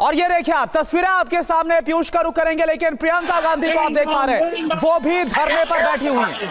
और ये देखिए आप तस्वीरें आपके सामने, पीयूष का रुख करेंगे, लेकिन प्रियंका गांधी को आप देख पा रहे हैं, वो भी धरने पर बैठी हुई हैं।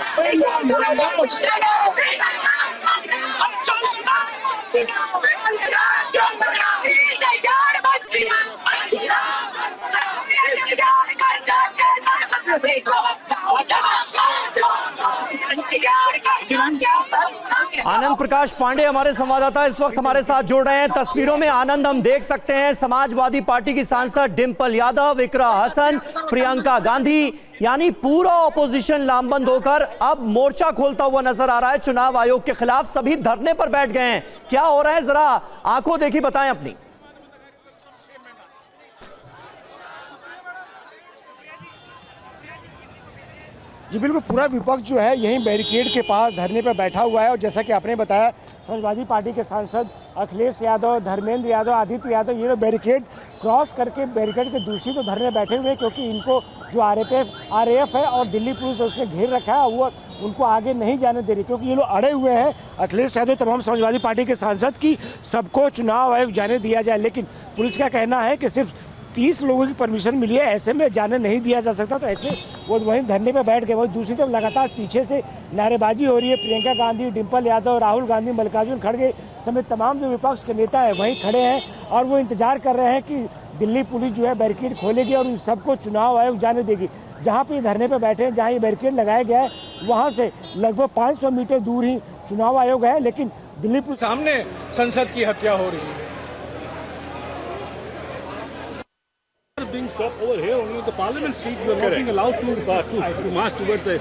आनंद प्रकाश पांडे हमारे संवाददाता इस वक्त हमारे साथ जुड़ रहे हैं। तस्वीरों में आनंद हम देख सकते हैं समाजवादी पार्टी की सांसद डिंपल यादव, इकरा हसन, प्रियंका गांधी, यानी पूरा ऑपोजिशन लामबंद होकर अब मोर्चा खोलता हुआ नजर आ रहा है। चुनाव आयोग के खिलाफ सभी धरने पर बैठ गए हैं। क्या हो रहा है, जरा आंखों देखी बताएं अपनी। जी बिल्कुल, पूरा विपक्ष जो है यहीं बैरिकेड के पास धरने पर बैठा हुआ है। और जैसा कि आपने बताया, समाजवादी पार्टी के सांसद अखिलेश यादव, धर्मेंद्र यादव, आदित्य यादव, ये लोग बैरिकेड क्रॉस करके बैरिकेड के दूसरी तो धरने बैठे हुए हैं, क्योंकि इनको जो आरएएफ है और दिल्ली पुलिस उसने घेर रखा है, वो उनको आगे नहीं जाने दे रही, क्योंकि ये लोग अड़े हुए हैं। अखिलेश यादव तमाम समाजवादी पार्टी के सांसद की सबको चुनाव आयोग जाने दिया जाए, लेकिन पुलिस का कहना है कि सिर्फ 30 लोगों की परमिशन मिली है, ऐसे में जाने नहीं दिया जा सकता। तो ऐसे वो वहीं धरने पे बैठ गए। वहीं दूसरी तरफ लगातार पीछे से नारेबाजी हो रही है। प्रियंका गांधी, डिंपल यादव, राहुल गांधी, मल्लिकार्जुन खड़गे समेत तमाम जो विपक्ष के नेता है वहीं खड़े हैं और वो इंतजार कर रहे हैं कि दिल्ली पुलिस जो है बैरिकेड खोलेगी और उन सबको चुनाव आयोग जाने देगी। जहाँ पे धरने पर बैठे हैं, जहाँ ये बैरिकेड लगाया गया है, वहाँ से लगभग 500 मीटर दूर ही चुनाव आयोग है, लेकिन दिल्ली पुलिस सामने संसद की हत्या हो रही है। Being stopped over here only the parliament seat, you are not being allowed to march towards the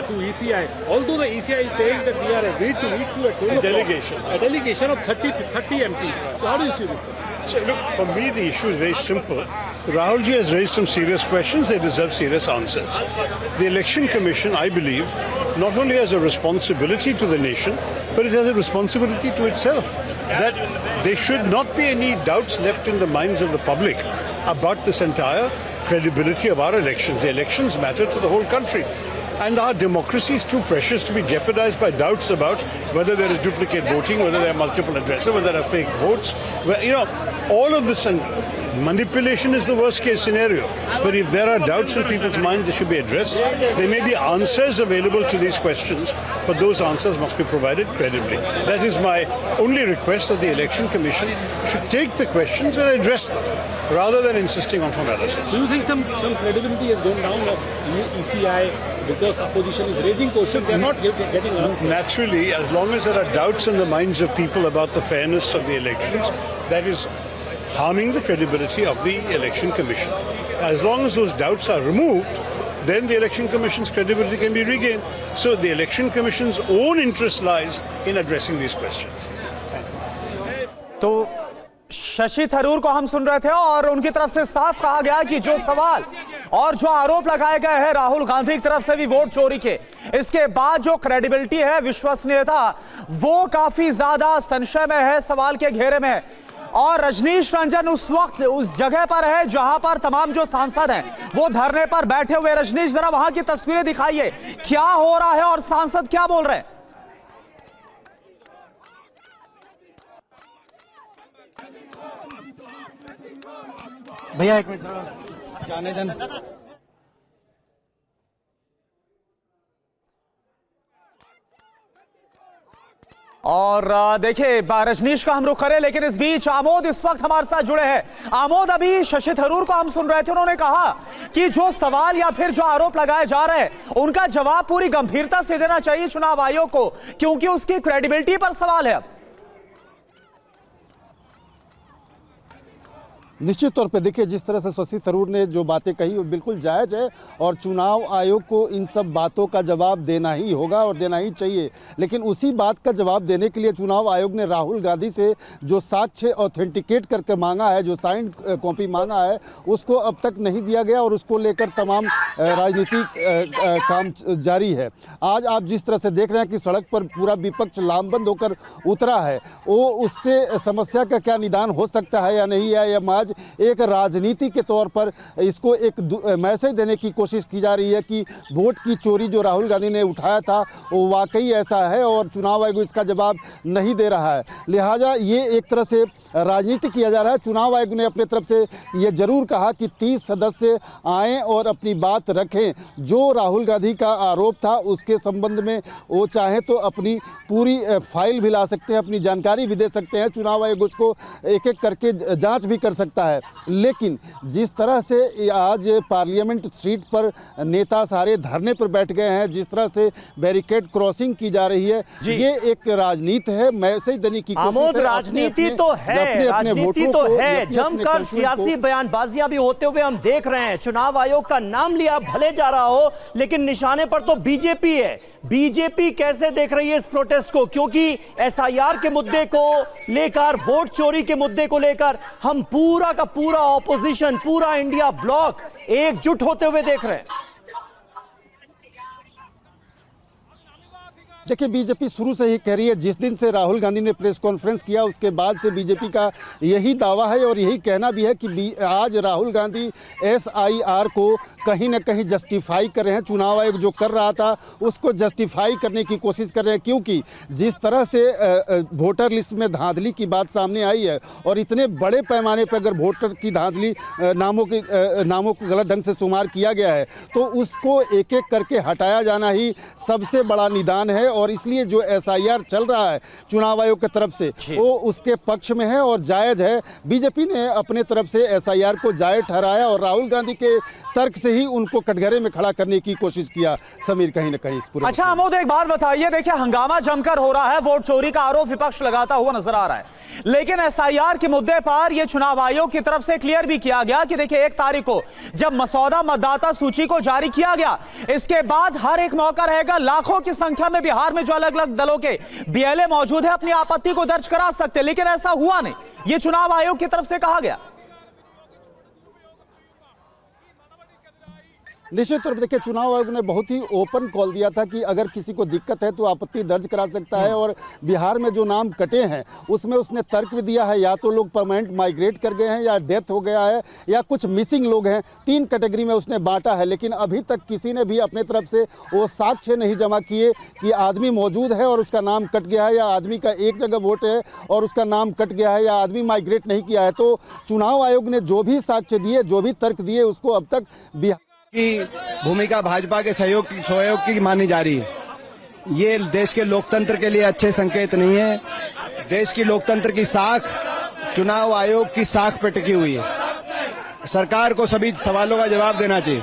to ECI. Although the ECI is saying that we are agreed to meet you at 12 o'clock. A delegation of 30 MPs. So how do you see this? So look, for me the issue is very simple. Rahul ji has raised some serious questions. They deserve serious answers. The Election Commission, I believe, not only has a responsibility to the nation, but it has a responsibility to itself. That there should not be any doubts left in the minds of the public about this entire credibility of our elections. The elections matter to the whole country. And our democracy is too precious to be jeopardized by doubts about whether there is duplicate voting, whether there are multiple addresses, whether there are fake votes. All of this, and manipulation is the worst case scenario. But if there are doubts in people's minds, they should be addressed. There may be answers available to these questions, but those answers must be provided credibly. That is my only request, that the Election Commission should take the questions and address them, rather than insisting on formalities. Do you think some credibility has gone down of ECI because opposition is raising questions? They are not getting answers. Naturally, as long as there are doubts in the minds of people about the fairness of the elections, that is harming the credibility of the Election Commission. As long as those doubts are removed, then the Election Commission's credibility can be regained. So the Election Commission's own interest lies in addressing these questions. तो शशि थरूर को हम सुन रहे थे और उनकी तरफ से साफ कहा गया कि जो सवाल और जो आरोप लगाए गए हैं राहुल गांधी की तरफ से भी वोट चोरी के, इसके बाद जो क्रेडिबिलिटी है, विश्वसनीयता, वो काफी ज्यादा संशय में है, सवाल के घेरे में है। और रजनीश रंजन उस वक्त उस जगह पर है जहां पर तमाम जो सांसद हैं वो धरने पर बैठे हुए। रजनीश, जरा वहां की तस्वीरें दिखाइए, क्या हो रहा है और सांसद क्या बोल रहे हैं? भैया एक मिनट जाने दें। और देखिए रजनीश का हम रुख करें, लेकिन इस बीच आमोद इस वक्त हमारे साथ जुड़े हैं। आमोद, अभी शशि थरूर को हम सुन रहे थे, उन्होंने कहा कि जो सवाल या फिर जो आरोप लगाए जा रहे हैं उनका जवाब पूरी गंभीरता से देना चाहिए चुनाव आयोग को, क्योंकि उसकी क्रेडिबिलिटी पर सवाल है। अब निश्चित तौर पे देखिए, जिस तरह से शशि थरूर ने जो बातें कही वो बिल्कुल जायज़ है और चुनाव आयोग को इन सब बातों का जवाब देना ही होगा और देना ही चाहिए। लेकिन उसी बात का जवाब देने के लिए चुनाव आयोग ने राहुल गांधी से जो साक्ष्य ऑथेंटिकेट करके मांगा है, जो साइंड कॉपी मांगा है, उसको अब तक नहीं दिया गया और उसको लेकर तमाम राजनीतिक काम जारी है। आज आप जिस तरह से देख रहे हैं कि सड़क पर पूरा विपक्ष लामबंद होकर उतरा है, वो उससे समस्या का क्या निदान हो सकता है या नहीं है, या एक राजनीति के तौर पर इसको एक मैसेज देने की कोशिश की जा रही है कि वोट की चोरी जो राहुल गांधी ने उठाया था वो वाकई ऐसा है और चुनाव आयोग इसका जवाब नहीं दे रहा है। लिहाजा ये एक तरह से राजनीति किया जा रहा है। चुनाव आयोग ने अपने तरफ से ये जरूर कहा कि 30 सदस्य आएँ और अपनी बात रखें। जो राहुल गांधी का आरोप था उसके संबंध में वो चाहे तो अपनी पूरी फाइल भी ला सकते हैं, अपनी जानकारी भी दे सकते हैं। चुनाव आयोग उसको एक एक करके जांच भी कर सकता है। लेकिन जिस तरह से आज पार्लियामेंट स्ट्रीट पर नेता सारे धरने पर बैठ गए हैं, जिस तरह से बैरिकेड क्रॉसिंग की जा रही है, ये एक राजनीति है, मैसेज देने की कोशिश है। राजनीति तो है, राजनीति तो है, जमकर सियासी बयानबाजियां भी होते हुए हम देख रहे हैं। चुनाव आयोग का नाम लिया भले जा रहा हो, लेकिन निशाने पर तो बीजेपी है। बीजेपी कैसे देख रही है इस प्रोटेस्ट को? क्योंकि एसआईआर के मुद्दे को लेकर, वोट चोरी के मुद्दे को लेकर हम पूरा का पूरा ऑपोजिशन, पूरा इंडिया ब्लॉक एकजुट होते हुए देख रहे हैं। देखिए, बीजेपी शुरू से ही कह रही है, जिस दिन से राहुल गांधी ने प्रेस कॉन्फ्रेंस किया उसके बाद से बीजेपी का यही दावा है और यही कहना भी है कि आज राहुल गांधी एसआईआर को कहीं ना कहीं जस्टिफाई कर रहे हैं। चुनाव आयोग जो कर रहा था उसको जस्टिफाई करने की कोशिश कर रहे हैं, क्योंकि जिस तरह से वोटर लिस्ट में धांधली की बात सामने आई है और इतने बड़े पैमाने पर अगर वोटर की धांधली नामों को गलत ढंग से शुमार किया गया है तो उसको एक एक करके हटाया जाना ही सबसे बड़ा निदान है। और इसलिए जो एसआईआर चल रहा है चुनाव आयोग की तरफ से वो उसके पक्ष में है और जायज है। बीजेपी ने अपने तरफ से एसआईआर को जायज ठहराया और राहुल गांधी के तर्क से ही उनको कटघरे में खड़ा करने की कोशिश किया। समीर, कहीं ना कहीं इस पूरे। अच्छा आमोद, एक बात बताइए, देखिए हंगामा जमकर हो रहा है, वोट चोरी का आरोप विपक्ष लगाता हुआ नजर आ रहा है, लेकिन एसआईआर के मुद्दे पर यह चुनाव आयोग की तरफ से क्लियर भी किया गया कि देखिए 1 तारीख को जब मसौदा मतदाता सूची को जारी किया गया, इसके बाद हर एक मौका रहेगा, लाखों की संख्या में बिहार में जो अलग अलग दलों के बीएलए मौजूद है अपनी आपत्ति को दर्ज करा सकते, लेकिन ऐसा हुआ नहीं। यह चुनाव आयोग की तरफ से कहा गया। निश्चित तौर पर देखिए, चुनाव आयोग ने बहुत ही ओपन कॉल दिया था कि अगर किसी को दिक्कत है तो आपत्ति दर्ज करा सकता है। और बिहार में जो नाम कटे हैं उसमें उसने तर्क भी दिया है, या तो लोग परमानेंट माइग्रेट कर गए हैं या डेथ हो गया है या कुछ मिसिंग लोग हैं। 3 कैटेगरी में उसने बांटा है, लेकिन अभी तक किसी ने भी अपने तरफ से वो साक्ष्य नहीं जमा किए कि आदमी मौजूद है और उसका नाम कट गया है, या आदमी का एक जगह वोट है और उसका नाम कट गया है, या आदमी माइग्रेट नहीं किया है। तो चुनाव आयोग ने जो भी साक्ष्य दिए, जो भी तर्क दिए, उसको अब तक बिहार की भूमिका भाजपा के सहयोग की मानी जा रही है। ये देश के लोकतंत्र के लिए अच्छे संकेत नहीं है। देश की लोकतंत्र की साख चुनाव आयोग की साख पर टिकी हुई है। सरकार को सभी सवालों का जवाब देना चाहिए।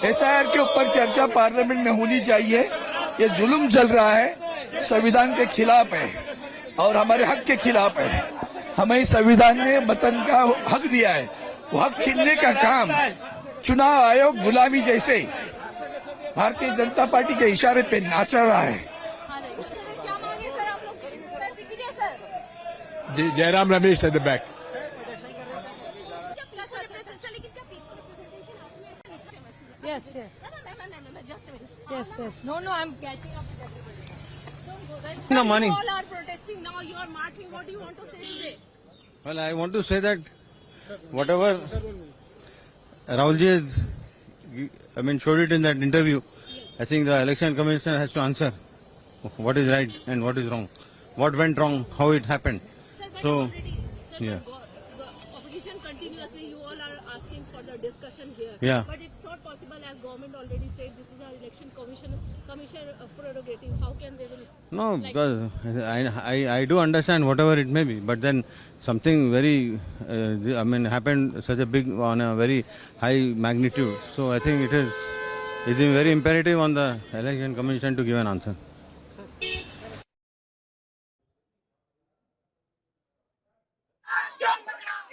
एसआईआर के ऊपर चर्चा पार्लियामेंट में होनी चाहिए। ये जुल्म चल रहा है, संविधान के खिलाफ है और हमारे हक के खिलाफ है। हमें संविधान ने वतन का हक दिया है, वो हक छीनने का काम चुनाव आयोग गुलामी जैसे भारतीय जनता पार्टी के इशारे पे नाच रहा है। Jairam Ramesh at the back. Yes. No, I'm catching up with everybody. Don't go. Guys. No money. All are protesting now. You are marching. What do you want to say today? Well, I want to say that whatever Rahulji has, showed it in that interview, I think the election commission has to answer what is right and what is wrong, what went wrong, how it happened. Sir, but So, already, sir, yeah. the opposition continuously, you all are asking for the discussion here. Yeah. But it's not possible, as government already said, this is our election commission prerogative. How can they will? No, because I do understand whatever it may be, but then something very, happened such a big, on a very high magnitude. So I think it is very imperative on the election commission to give an answer.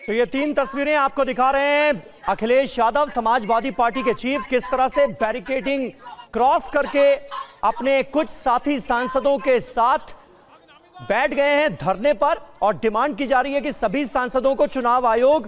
तो ये 3 तस्वीरें आपको दिखा रहे हैं। Akhilesh Yadav Samajwadi party के chief किस तरह से बैरिकेडिंग क्रॉस करके अपने कुछ साथी सांसदों के साथ बैठ गए हैं धरने पर और डिमांड की जा रही है कि सभी सांसदों को चुनाव आयोग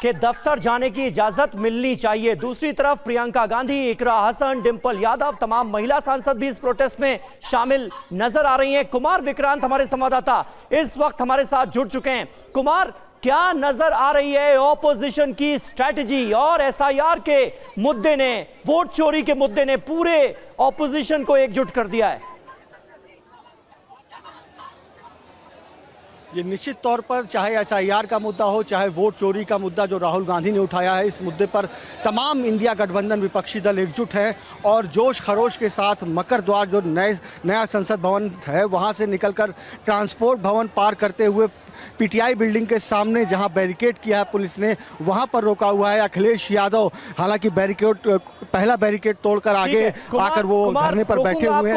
के दफ्तर जाने की इजाजत मिलनी चाहिए। दूसरी तरफ प्रियंका गांधी, इकरा हसन, डिंपल यादव, तमाम महिला सांसद भी इस प्रोटेस्ट में शामिल नजर आ रही हैं। कुमार विक्रांत हमारे संवाददाता इस वक्त हमारे साथ जुड़ चुके हैं। कुमार, क्या नजर आ रही है ऑपोजिशन की स्ट्रैटेजी? और एसआईआर के मुद्दे ने, वोट चोरी के मुद्दे ने पूरे ऑपोजिशन को एकजुट कर दिया है। ये निश्चित तौर पर चाहे एसआईआर का मुद्दा हो, चाहे वोट चोरी का मुद्दा जो राहुल गांधी ने उठाया है, इस मुद्दे पर तमाम इंडिया गठबंधन विपक्षी दल एकजुट है और जोश खरोश के साथ मकर द्वार जो नया संसद भवन है वहां से निकलकर ट्रांसपोर्ट भवन पार करते हुए पीटीआई बिल्डिंग के सामने जहां बैरिकेड किया है पुलिस ने, वहां पर रोका हुआ है अखिलेश यादव। हालांकि बैरिकेड पहला बैरिकेड तोड़कर आगे आकर वो धरने पर बैठे हुए हैं।